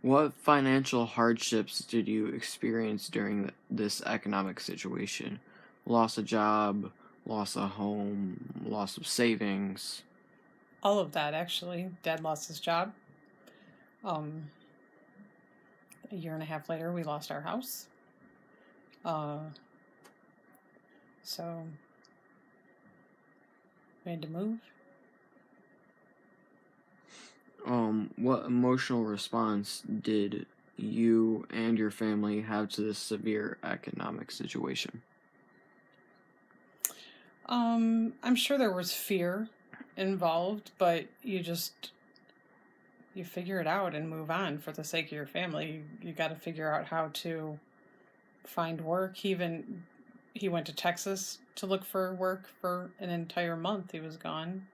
What financial hardships did you experience during this economic situation? Loss of job, loss of home, loss of savings. All of that, actually. Dad lost his job. Um, a year and a half later, we lost our house. Uh, so we had to move. What emotional response did you and your family have to this severe economic situation? I'm sure there was fear involved, but you figure it out and move on for the sake of your family. You got to figure out how to find work. He went to Texas to look for work for an entire month. He was gone.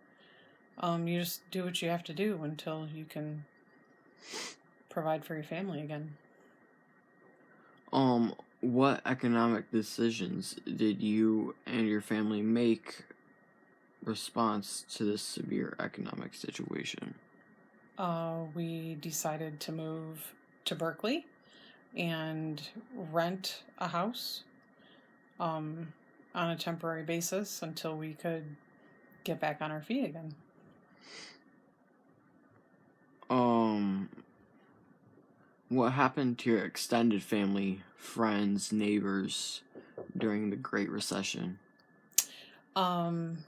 You just do what you have to do until you can provide for your family again. What economic decisions did you and your family make response to this severe economic situation? We decided to move to Berkeley and rent a house on a temporary basis until we could get back on our feet again. Um, what happened to your extended family, friends, neighbors during the Great Recession? Um,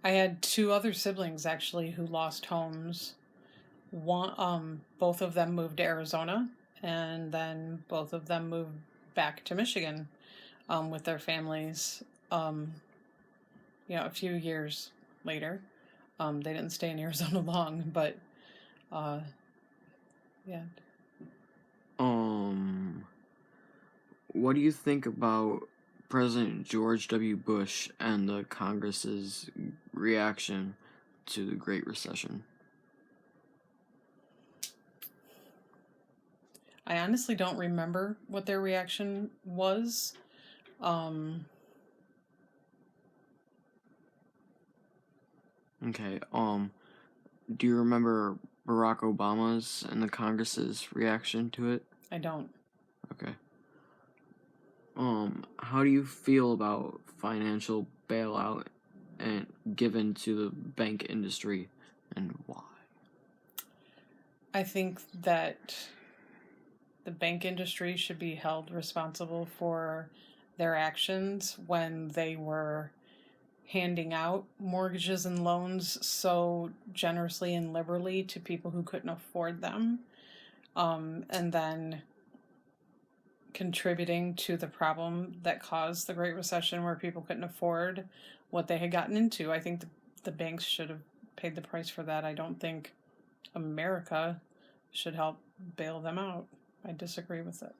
I had two other siblings actually who lost homes. Both of them moved to Arizona, and then both of them moved back to Michigan with their families. Um, a few years later. They didn't stay in Arizona long, but uh, yeah. Um, what do you think about President George W. Bush and the Congress's reaction to the Great Recession? I honestly don't remember what their reaction was. Um, Okay, do you remember Barack Obama's and the Congress's reaction to it? I don't. Okay. How do you feel about financial bailout and given to the bank industry and why? I think that the bank industry should be held responsible for their actions when they were handing out mortgages and loans so generously and liberally to people who couldn't afford them. And then contributing to the problem that caused the Great Recession, where people couldn't afford what they had gotten into. I think the banks should have paid the price for that. I don't think America should help bail them out. I disagree with it.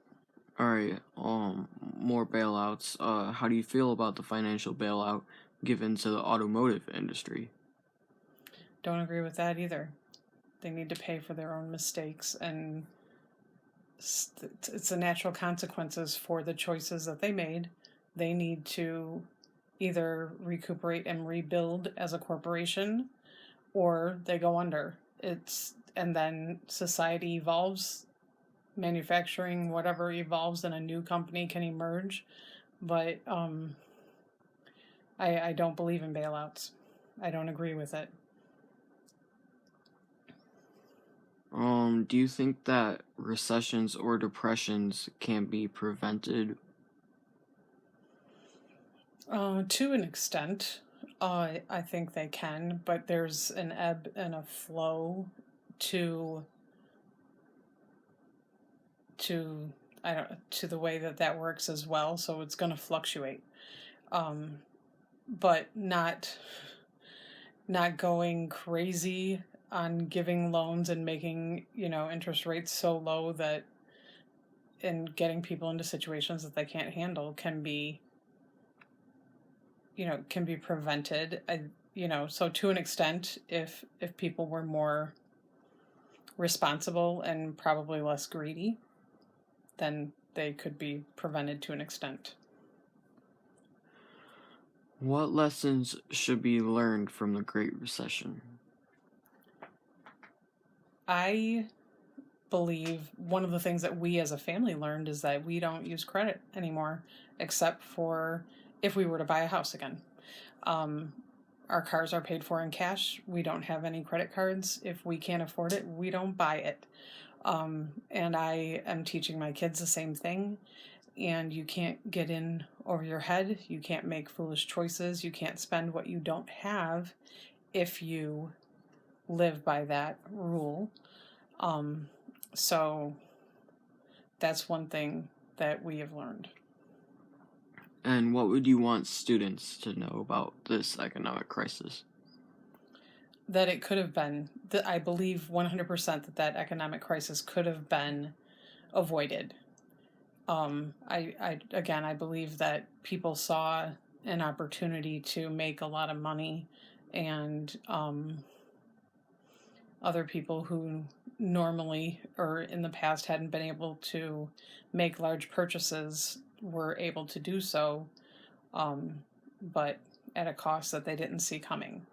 All right, more bailouts. How do you feel about the financial bailout given to the automotive industry? Don't agree with that either. They need to pay for their own mistakes, and it's the natural consequences for the choices that they made. They need to either recuperate and rebuild as a corporation, or they go under. And then society evolves, manufacturing, whatever evolves, and a new company can emerge. But I don't believe in bailouts. I don't agree with it. Do you think that recessions or depressions can be prevented? To an extent, I think they can, but there's an ebb and a flow to to I don't to the way that works as well. So it's going to fluctuate, um, but not going crazy on giving loans and making interest rates so low that and getting people into situations that they can't handle can be prevented. So to an extent, if people were more responsible and probably less greedy, then they could be prevented to an extent. What lessons should be learned from the Great Recession? I believe one of the things that we as a family learned is that we don't use credit anymore, except for if we were to buy a house again. Our cars are paid for in cash. We don't have any credit cards. If we can't afford it, we don't buy it. And I am teaching my kids the same thing. And you can't get in over your head. You can't make foolish choices. You can't spend what you don't have if you live by that rule. So that's one thing that we have learned. And what would you want students to know about this economic crisis? That it could have been, that I believe 100% that economic crisis could have been avoided. I believe that people saw an opportunity to make a lot of money, and other people who normally or in the past hadn't been able to make large purchases were able to do so, but at a cost that they didn't see coming.